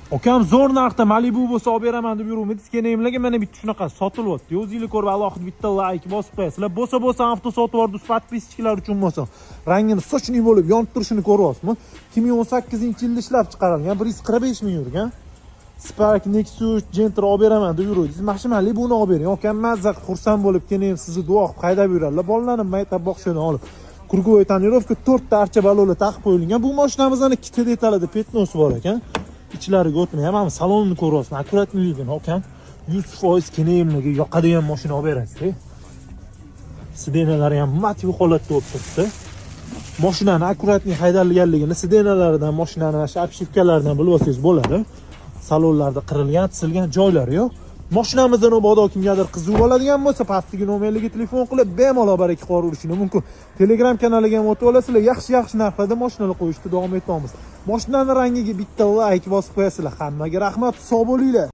Akam zo'r narxda Malibu bo'lsa olib beraman deb yuribmiz. Kenayimlarga mana bitta shunaqa sotilyapti. O'zingizlar ko'rib alohida bitta like bosib qo'yasizlar. Bo'lsa avto sotib yubordi, podpischiklar uchun bo'lsa. Rangini sochli bo'lib yonib turishini ko'ryapsizmi? 2018-yilda ishlab chiqarilgan, 145 ming yurgan. Spark, Nexus, Gentra olib beraman deb yuribsiz. Mashimali buni olib bering. Akam mazza xursand bo'lib Kenayim sizni duo qilib haydab yuradilar. Bolalarni maktab bog'chadan olib Krugovoy tonirovka 4 ta archa balola taqib qo'yilgan. Bu mashinamizning ikkita detalida petnosi bor ekan. Ichlariga o'tmay, hamma salonni ko'ryapsiz. Akkuratligini akam 100% Kenayimlarga yoqadigan mashina olib berasiz. Sidenalari ham matvi holatda o'tiribdi. Mashinani akkuratli haydalganligini sidenalaridan, mashinani shapshifkalaridan bilib olsangiz bo'ladi. Salonlarda qirilgan, tisilgan joylari yo'q. Mashinamizdan mabodo kimgadir qiziq bo'ladigan bo'lsa, pastdagi nomerlarga telefon qilib bemalol baraka qilib urishini mumkin. Telegram kanaliga ham o'tib olasizlar. Yaxshi narxlarda mashinalar qo'yishda davom etamiz. Mashinani rangiga bitta like bosib qo'yasizlar. Hammaga rahmat, sog' bo'linglar.